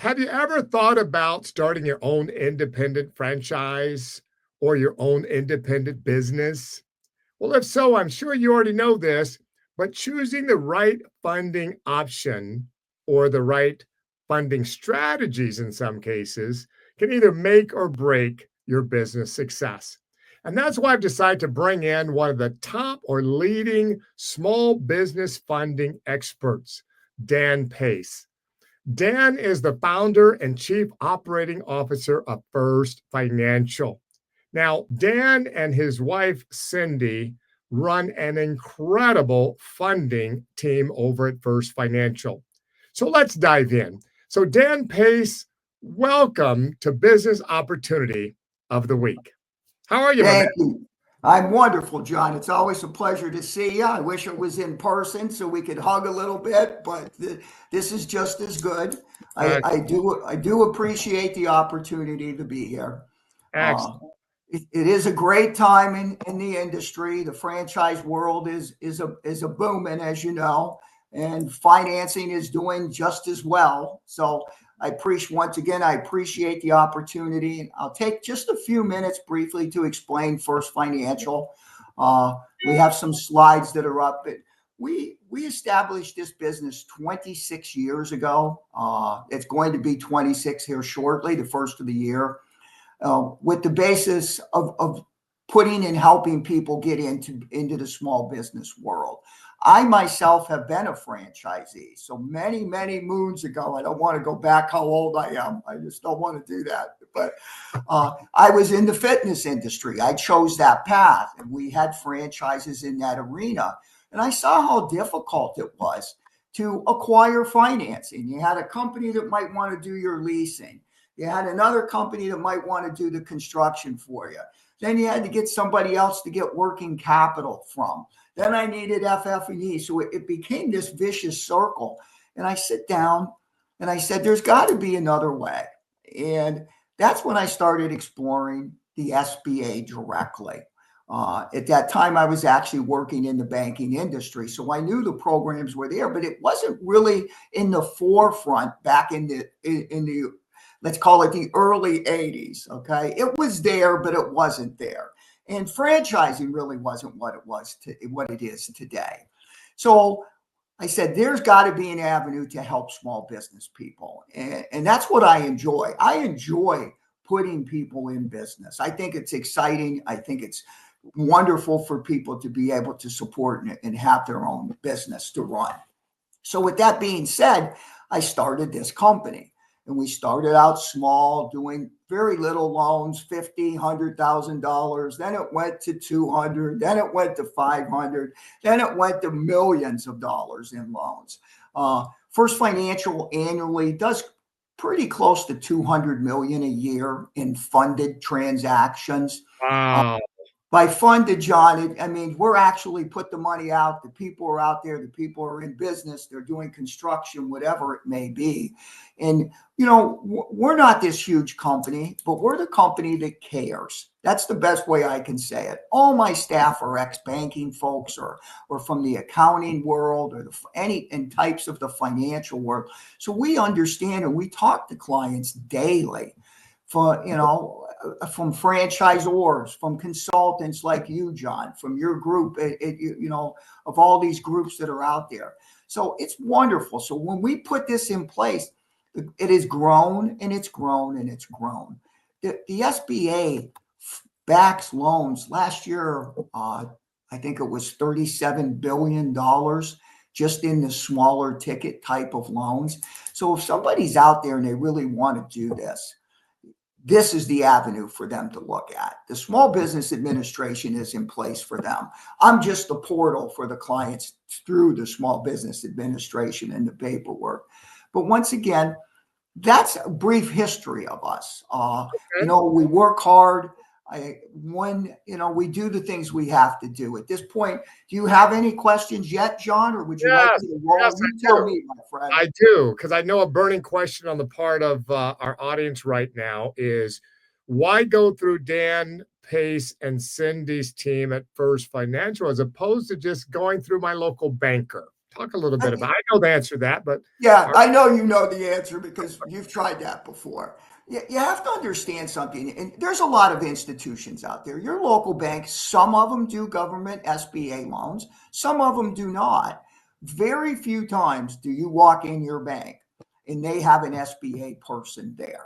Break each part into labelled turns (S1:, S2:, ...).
S1: Have you ever thought about starting your own independent franchise or your own independent business? Well, if so, I'm sure you already know this, but choosing the right funding option or the right funding strategies in some cases can either make or break your business success. And that's why I've decided to bring in one of the top or leading small business funding experts, Dan Pace. Dan is the founder and chief operating officer of First Financial. Now, Dan and his wife, Cindy, run an incredible funding team over at First Financial. So let's dive in. So, Dan Pace, welcome to Business Opportunity of the Week. How are you, my man?
S2: Thank you. I'm wonderful, John. It's always a pleasure to see you. I wish it was in person so we could hug a little bit, but this is just as good.
S1: Uh,
S2: I do appreciate the opportunity to be here. Uh,
S1: Excellent.
S2: it is a great time in the industry. The franchise world is a booming, as you know, and financing is doing just as well. So I appreciate the opportunity. And I'll take just a few minutes briefly to explain First Financial. Uh, we have some slides that are up. But we established this business 26 years ago. It's going to be 26 here shortly, the first of the year, with the basis of putting and helping people get into the small business world. I myself have been a franchisee. So many, many moons ago, I don't want to go back how old I am. I just don't want to do that. But I was in the fitness industry. I chose that path, and we had franchises in that arena. And I saw how difficult it was to acquire financing. You had a company that might want to do your leasing. You had another company that might want to do the construction for you. Then you had to get somebody else to get working capital from. Then I needed FF&E. So it became this vicious circle. And I sit down and I said, there's got to be another way. And that's when I started exploring the SBA directly. At that time, I was actually working in the banking industry. So I knew the programs were there, but it wasn't really in the forefront back in the let's call it the early 80s. Okay. It was there, but it wasn't there. And franchising really wasn't what it is today. So I said, there's got to be an avenue to help small business people. And that's what I enjoy. I enjoy putting people in business. I think it's exciting. I think it's wonderful for people to be able to support and have their own business to run. So with that being said, I started this company. And we started out small, doing very little loans, $50,000, $100,000. Then it went to 200. Then it went to 500. Then it went to millions of dollars in loans. First Financial annually does pretty close to 200 million a year in funded transactions.
S1: Wow.
S2: By funded, John, I mean, we're actually put the money out. The people are out there. The people are in business. They're doing construction, whatever it may be. And, we're not this huge company, but we're the company that cares. That's the best way I can say it. All my staff are ex-banking folks or from the accounting world or any types of the financial world. So we understand and we talk to clients daily. From franchisors, from consultants like you, John, from your group, of all these groups that are out there. So it's wonderful. So when we put this in place, it has grown and it's grown and it's grown. The SBA backs loans last year. I think it was $37 billion just in the smaller ticket type of loans. So if somebody's out there and they really want to do this is the avenue for them to look at. The Small Business Administration is in place for them. I'm just the portal for the clients through the Small Business Administration and the paperwork. But once again, that's a brief history of us. We work hard. We do the things we have to do. At this point, do you have any questions yet, John, or would you like me to roll?
S1: Yes,
S2: You tell me, my friend.
S1: I do, because I know a burning question on the part of our audience right now is why go through Dan Pace and Cindy's team at First Financial as opposed to just going through my local banker? Talk a little bit about. I know the answer to that, but
S2: Yeah, I know you know the answer because you've tried that before. You have to understand something, and there's a lot of institutions out there. Your local bank, some of them do government SBA loans, some of them do not. Very few times do you walk in your bank and they have an SBA person there.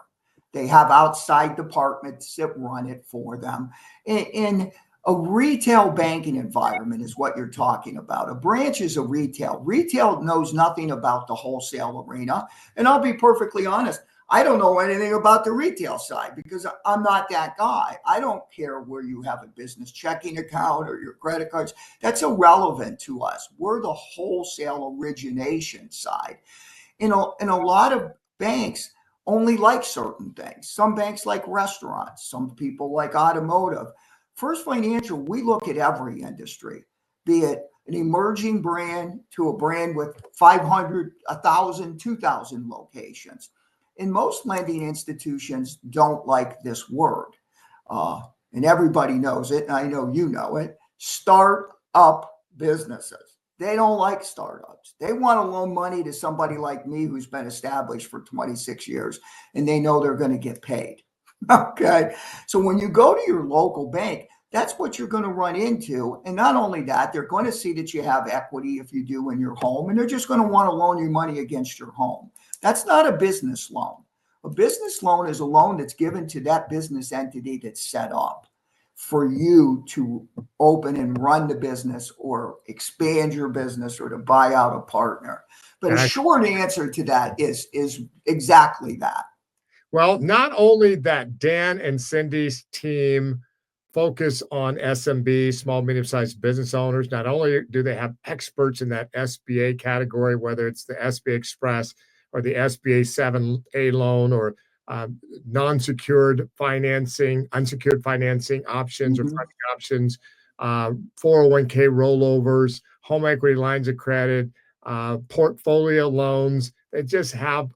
S2: They have outside departments that run it for them. In a retail banking environment is what you're talking about. A branch is a retail. Retail knows nothing about the wholesale arena. And I'll be perfectly honest, I don't know anything about the retail side because I'm not that guy. I don't care where you have a business checking account or your credit cards. That's irrelevant to us. We're the wholesale origination side. In a lot of banks only like certain things. Some banks like restaurants, some people like automotive. First Financial, we look at every industry, be it an emerging brand to a brand with 500, 1,000, 2,000 locations. And most lending institutions don't like this word. And everybody knows it, and I know you know it. Start up businesses. They don't like startups. They want to loan money to somebody like me who's been established for 26 years, and they know they're going to get paid. Okay. So when you go to your local bank, that's what you're going to run into. And not only that, they're going to see that you have equity if you do in your home, and they're just going to want to loan you money against your home. That's not a business loan. A business loan is a loan that's given to that business entity that's set up for you to open and run the business or expand your business or to buy out a partner. But a short answer to that is exactly that.
S1: well, not only that Dan and Cindy's team focus on SMB, small, medium-sized business owners, not only do they have experts in that SBA category, whether it's the SBA Express or the SBA 7A loan or non-secured financing, unsecured financing options or
S2: Mhm.
S1: funding options, 401k rollovers, home equity lines of credit, portfolio loans. They just have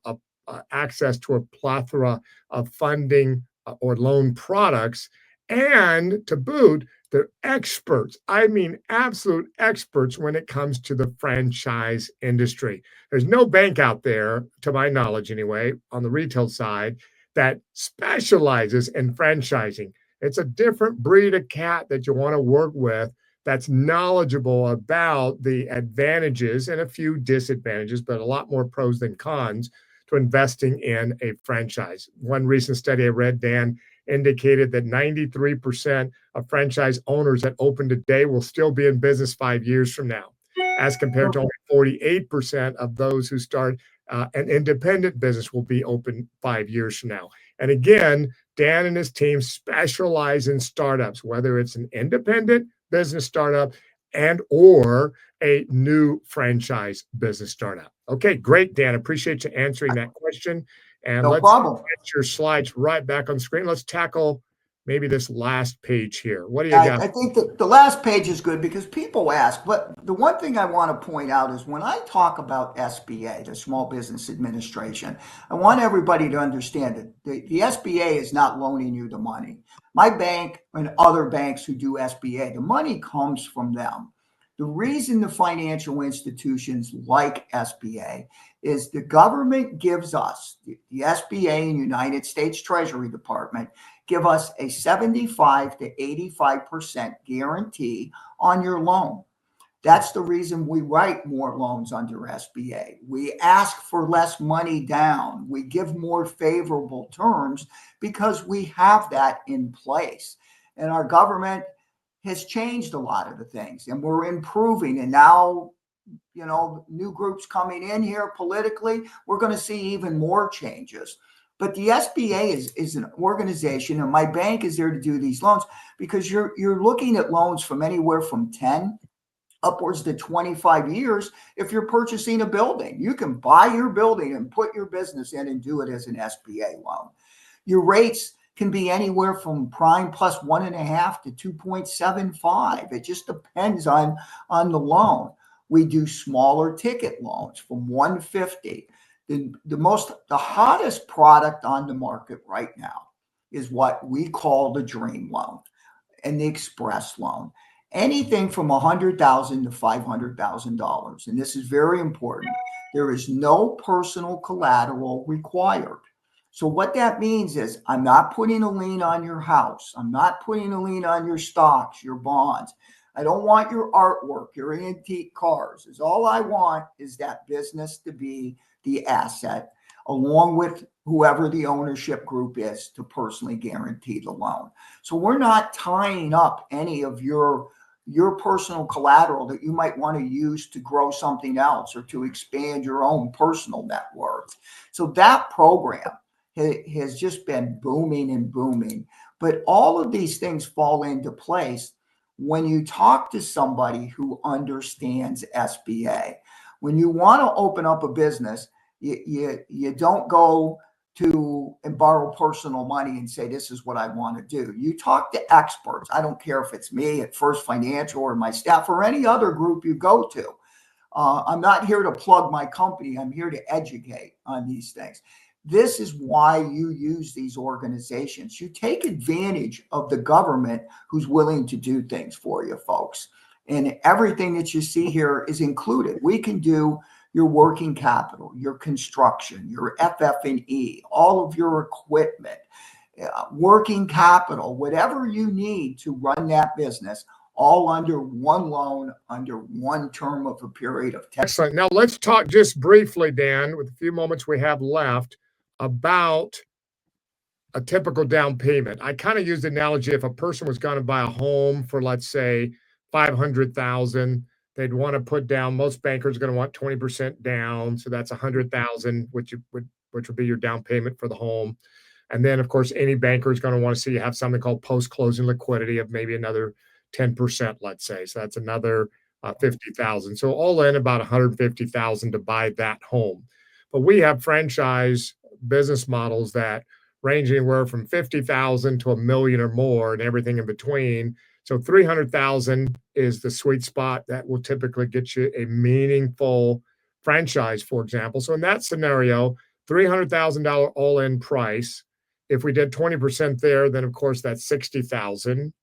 S1: access to a plethora of funding or loan products. And to boot, they're experts. I mean, absolute experts when it comes to the franchise industry. There's no bank out there, to my knowledge anyway, on the retail side that specializes in franchising. It's a different breed of cat that you want to work with that's knowledgeable about the advantages and a few disadvantages, but a lot more pros than cons to investing in a franchise. One recent study I read, Dan, indicated that 93% of franchise owners that open today will still be in business 5 years from now, as compared to only 48% of those who start an independent business will be open 5 years from now. And again, Dan and his team specialize in startups, whether it's an independent business startup and or a new franchise business startup. Okay, great, Dan. Appreciate you answering that question. And
S2: No
S1: let's
S2: problem.
S1: get your slides right back on screen. Let's tackle maybe this last page here. What do you
S2: I,
S1: got?
S2: I think that the last page is good because people ask, but the one thing I want to point out is when I talk about SBA, the Small Business Administration, I want everybody to understand that the SBA is not loaning you the money. My bank and other banks who do SBA, the money comes from them. The reason the financial institutions like SBA is the government gives us, the SBA and United States Treasury Department, give us a 75 to 85% guarantee on your loan. That's the reason we write more loans under SBA. We ask for less money down. We give more favorable terms because we have that in place. And our government has changed a lot of the things and we're improving. And now, new groups coming in here politically, we're going to see even more changes. But the SBA is an organization, and my bank is there to do these loans because you're looking at loans from anywhere from 10 upwards to 25 years. If you're purchasing a building, you can buy your building and put your business in and do it as an SBA loan. Your rates can be anywhere from prime plus 1.5 to 2.75. It just depends on the loan. We do smaller ticket loans from 150. The hottest product on the market right now is what we call the dream loan and the express loan. anything from $100,000 to $500,000. And this is very important. There is no personal collateral required. So what that means is I'm not putting a lien on your house. I'm not putting a lien on your stocks, your bonds. I don't want your artwork, your antique cars. Is all I want is that business to be the asset, along with whoever the ownership group is to personally guarantee the loan. So we're not tying up any of your personal collateral that you might want to use to grow something else or to expand your own personal net worth. So that program has just been booming and booming. But all of these things fall into place when you talk to somebody who understands SBA. When you want to open up a business, you don't go to and borrow personal money and say, this is what I want to do. You talk to experts. I don't care if it's me at First Financial or my staff or any other group you go to. I'm not here to plug my company. I'm here to educate on these things. This is why you use these organizations. You take advantage of the government who's willing to do things for you, folks. And everything that you see here is included. We can do your working capital, your construction, your FF&E, all of your equipment, working capital, whatever you need to run that business, all under one loan, under one term of a period of 10.
S1: Excellent. Now let's talk just briefly, Dan, with the few moments we have left, about a typical down payment. I kind of use the analogy, if a person was going to buy a home for, let's say, 500,000, they'd want to put down, most bankers are going to want 20% down. So that's 100,000, which would be your down payment for the home. And then, of course, any banker is going to want to see you have something called post-closing liquidity of maybe another 10%, let's say. So that's another 50,000. So all in about 150,000 to buy that home. But we have franchise business models that range anywhere from 50,000 to $1 million or more and everything in between. So 300,000 is the sweet spot that will typically get you a meaningful franchise, for example. So in that scenario, $300,000 all-in price. If we did 20% there, then of course that's 60,000.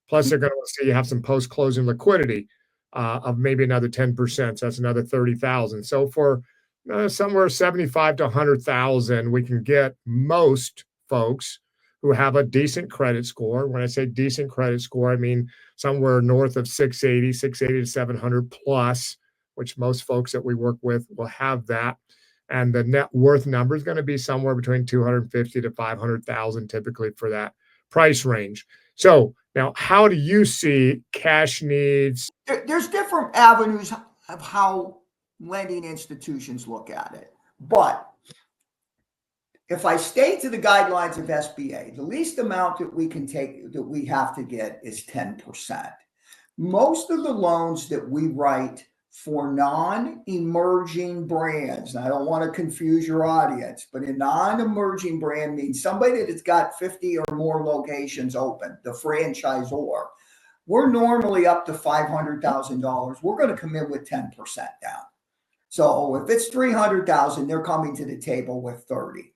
S1: Plus they're going to see you have some post-closing liquidity of maybe another 10%. So that's another 30,000. So for somewhere 75 to 100,000, we can get most folks who have a decent credit score. When I say decent credit score, I mean somewhere north of 680 to 700 plus, which most folks that we work with will have that. And the net worth number is going to be somewhere between 250 to 500,000 typically for that price range. So now, how do you see cash needs?
S2: There's different avenues of how lending institutions look at it. But if I stay to the guidelines of SBA, the least amount that we can take, that we have to get, is 10%. Most of the loans that we write for non-emerging brands, and I don't want to confuse your audience, but a non-emerging brand means somebody that has got 50 or more locations open, the franchisor. We're normally up to $500,000. We're going to come in with 10% down. So if it's 300,000, they're coming to the table with 30.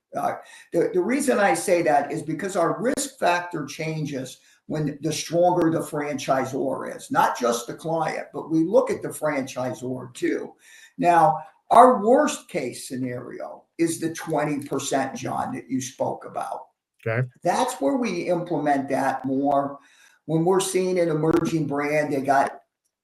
S2: The reason I say that is because our risk factor changes when the stronger the franchisor is, not just the client, but we look at the franchisor too. Now, our worst case scenario is the 20%, John, that you spoke about.
S1: Okay.
S2: That's where we implement that more. When we're seeing an emerging brand, they got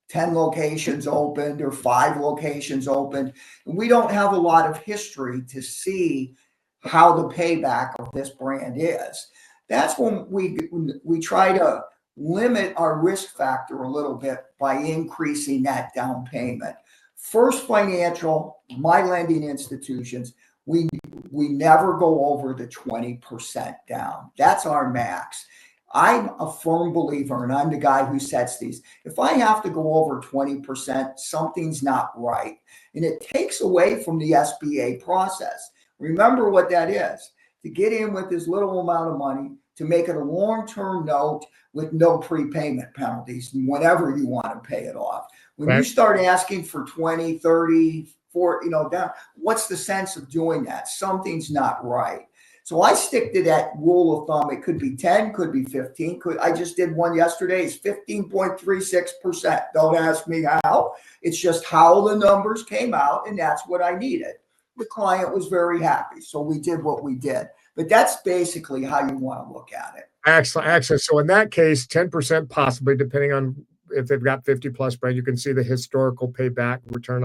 S2: 10 locations opened or 5 locations opened, and we don't have a lot of history to see how the payback of this brand is. That's when we try to limit our risk factor a little bit by increasing that down payment. First Financial, my lending institutions, we never go over the 20% down. That's our max. I'm a firm believer, and I'm the guy who sets these. If I have to go over 20%, something's not right. And it takes away from the SBA process. Remember what that is. To get in with this little amount of money, to make it a long-term note with no prepayment penalties whenever you want to pay it off. When you start asking for 20, 30, 40, down, what's the sense of doing that? Something's not right. So I stick to that rule of thumb. It could be 10, could be 15. I just did one yesterday. It's 15.36%. Don't ask me how. It's just how the numbers came out, and that's what I needed. The client was very happy. So we did what we did. But that's basically how you want to look at it.
S1: Excellent, excellent. So in that case, 10% possibly, depending on if they've got 50 plus brand, you can see the historical payback return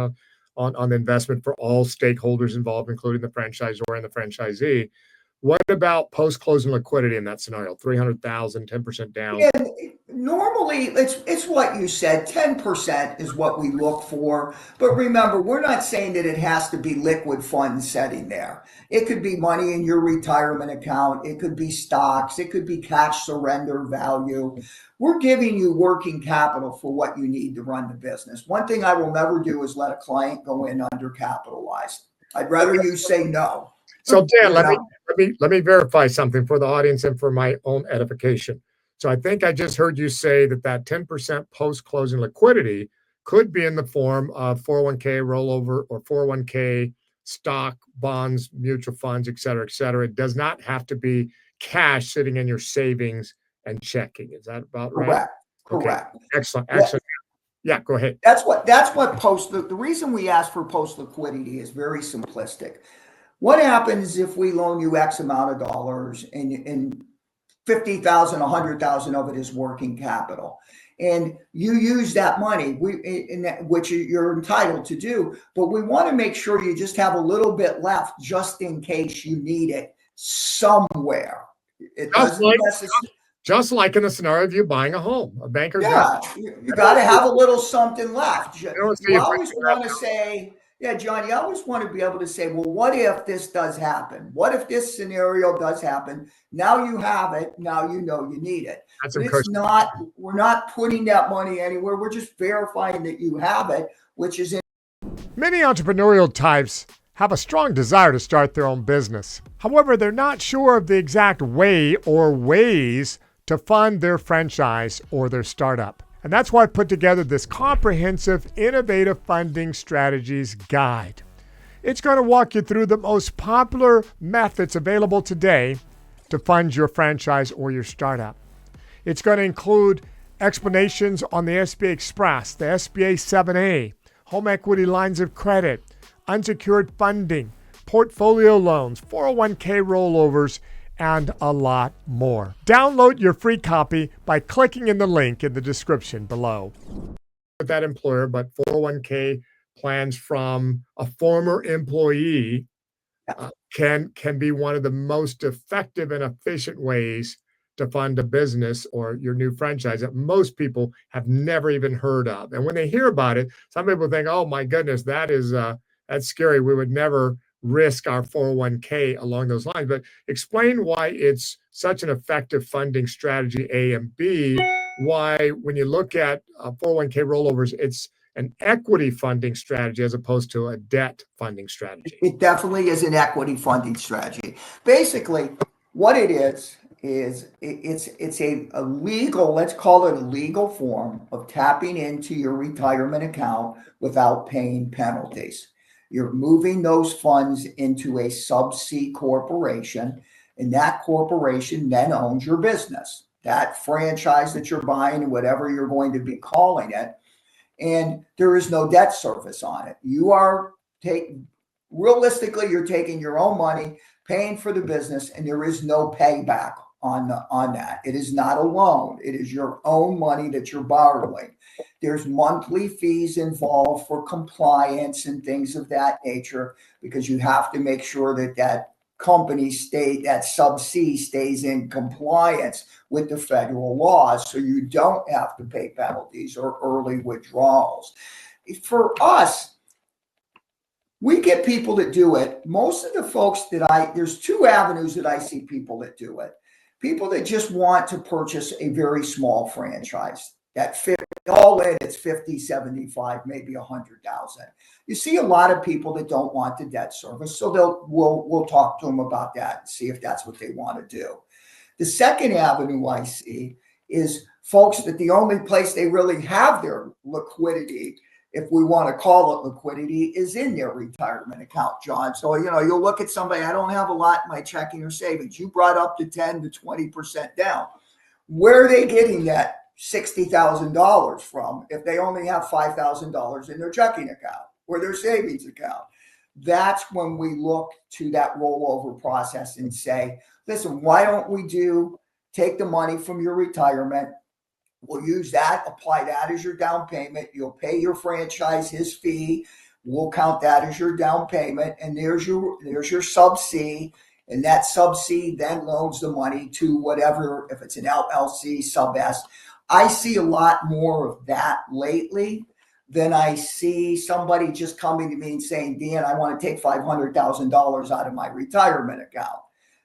S1: on the investment for all stakeholders involved, including the franchisor and the franchisee. What about post-closing liquidity in that scenario? 300,000, 10% down.
S2: And normally it's what you said, 10% is what we look for. But remember, we're not saying that it has to be liquid funds sitting there. It could be money in your retirement account. It could be stocks. It could be cash surrender value. We're giving you working capital for what you need to run the business. One thing I will never do is let a client go in undercapitalized. I'd rather you say no.
S1: So Dan, let me verify something for the audience and for my own edification. So I think I just heard you say that 10% post-closing liquidity could be in the form of 401k rollover or 401k stock, bonds, mutual funds, et cetera, et cetera. It does not have to be cash sitting in your savings and checking. Is that about right?
S2: Correct.
S1: Okay.
S2: Correct.
S1: Excellent. Excellent. Yeah, go ahead.
S2: That's what the reason we ask for post liquidity is very simplistic. What happens if we loan you X amount of dollars and 50,000, 100,000 of it is working capital, and you use that money, which you're entitled to do, but we want to make sure you just have a little bit left just in case you need it somewhere. It doesn't necessarily.
S1: Just like in the scenario of you buying a home, a banker's
S2: you got to have a little something left. You always want to say, yeah, John, you always want to be able to say, well, what if this does happen? What if this scenario does happen? Now you have it. Now you know you need it. We're not putting that money anywhere. We're just verifying that you have it, which is in.
S1: Many entrepreneurial types have a strong desire to start their own business. However, they're not sure of the exact way or ways to fund their franchise or their startup. And that's why I put together this comprehensive, innovative funding strategies guide. It's going to walk you through the most popular methods available today to fund your franchise or your startup. It's going to include explanations on the SBA Express, the SBA 7A, home equity lines of credit, unsecured funding, portfolio loans, 401k rollovers, and a lot more. Download your free copy by clicking in the link in the description below. That employer, but 401k plans from a former employee can be one of the most effective and efficient ways to fund a business or your new franchise that most people have never even heard of. And when they hear about it, some people think, "Oh my goodness, that's scary. We would never risk our 401k along those lines." But explain why it's such an effective funding strategy, A, and B, why when you look at 401k rollovers, it's an equity funding strategy as opposed to a debt funding strategy.
S2: It definitely is an equity funding strategy. Basically, what it is it's a legal, let's call it a legal form of tapping into your retirement account without paying penalties. You're moving those funds into a sub-C corporation, and that corporation then owns your business, that franchise that you're buying, and whatever you're going to be calling it. And there is no debt service on it. Realistically, you're taking your own money, paying for the business, and there is no payback on that. It is not a loan. It is your own money that you're borrowing. There's monthly fees involved for compliance and things of that nature, because you have to make sure that company that sub-C stays in compliance with the federal laws, so you don't have to pay penalties or early withdrawals. For us, we get people that do it. Most of the folks there's two avenues that I see people that do it. People that just want to purchase a very small franchise that fit all in, it's 50, 75, maybe 100,000. You see a lot of people that don't want the debt service, so we'll talk to them about that and see if that's what they want to do. The second avenue I see is folks that the only place they really have their liquidity if we want to call it liquidity, is in their retirement account, John. So, you'll look at somebody, I don't have a lot in my checking or savings. You brought up to 10 to 20% down. Where are they getting that $60,000 from if they only have $5,000 in their checking account or their savings account? That's when we look to that rollover process and say, listen, why don't we take the money from your retirement? We'll use that, apply that as your down payment. You'll pay your franchise his fee. We'll count that as your down payment. And there's your sub C. And that sub C then loans the money to whatever, if it's an LLC, sub S. I see a lot more of that lately than I see somebody just coming to me and saying, Dan, I want to take $500,000 out of my retirement account.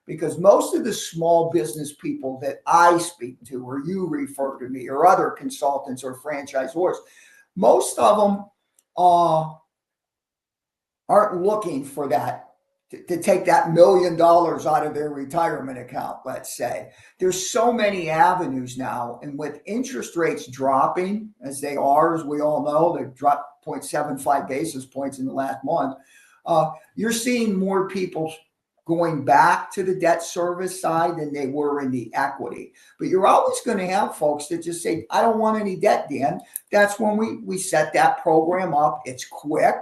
S2: Because most of the small business people that I speak to, or you refer to me, or other consultants or franchisors, most of them aren't looking for that, to take that $1 million out of their retirement account, let's say. There's so many avenues now, and with interest rates dropping, as they are, as we all know, they've dropped 0.75 basis points in the last month, you're seeing more people going back to the debt service side than they were in the equity. But you're always going to have folks that just say, I don't want any debt, Dan. That's when we set that program up. It's quick.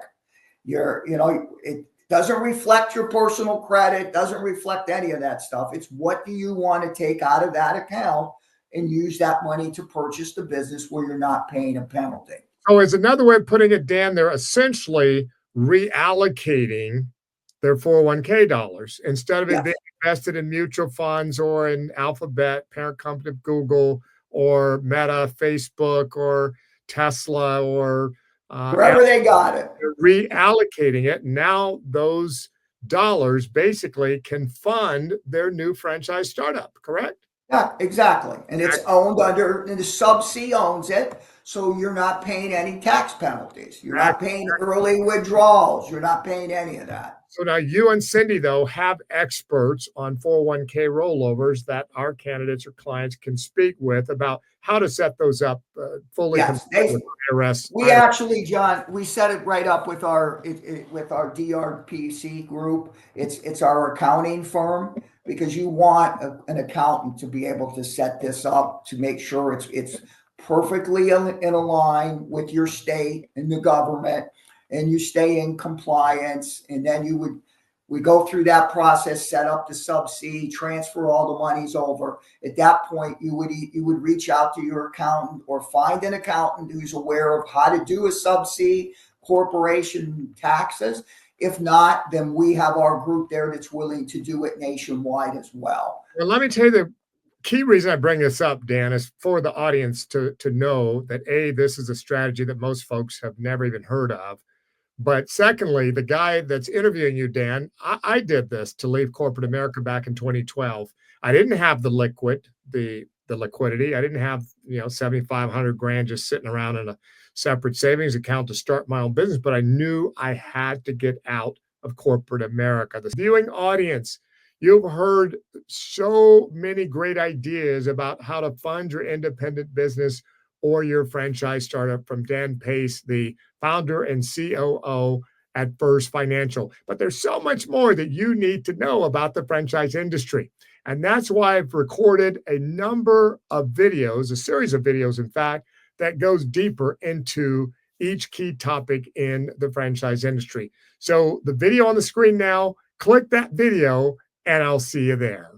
S2: It doesn't reflect your personal credit, doesn't reflect any of that stuff. It's what do you want to take out of that account and use that money to purchase the business where you're not paying a penalty.
S1: So as another way of putting it, Dan, they're essentially reallocating their 401k dollars instead of it being invested in mutual funds or in Alphabet, parent company of Google, or Meta, Facebook, or Tesla, or
S2: wherever they got it.
S1: They're reallocating it. Now those dollars basically can fund their new franchise startup, correct?
S2: Yeah, exactly. And it's owned and the sub C owns it. So you're not paying any tax penalties. You're not paying early withdrawals. You're not paying any of that.
S1: So now you and Cindy, though, have experts on 401k rollovers that our candidates or clients can speak with about how to set those up fully.
S2: Yes,
S1: with IRS.
S2: We actually, John, we set it right up with our DRPC group. It's our accounting firm, because you want an accountant to be able to set this up to make sure it's perfectly in a line with your state and the government, and you stay in compliance. And then we go through that process, set up the sub C, transfer all the monies over. At that point, you would reach out to your accountant or find an accountant who's aware of how to do a sub C corporation taxes. If not, then we have our group there that's willing to do it nationwide as well.
S1: Well, let me tell you, the key reason I bring this up, Dan, is for the audience to know that A, this is a strategy that most folks have never even heard of. But secondly, the guy that's interviewing you, Dan, I did this to leave corporate America back in 2012. I didn't have the liquidity. I didn't have 7,500 grand just sitting around in a separate savings account to start my own business. But I knew I had to get out of corporate America. The viewing audience, you've heard so many great ideas about how to fund your independent business or your franchise startup from Dan Pace, the founder and COO at First Financial. But there's so much more that you need to know about the franchise industry. And that's why I've recorded a number of videos, a series of videos, in fact, that goes deeper into each key topic in the franchise industry. So the video on the screen now, click that video and I'll see you there.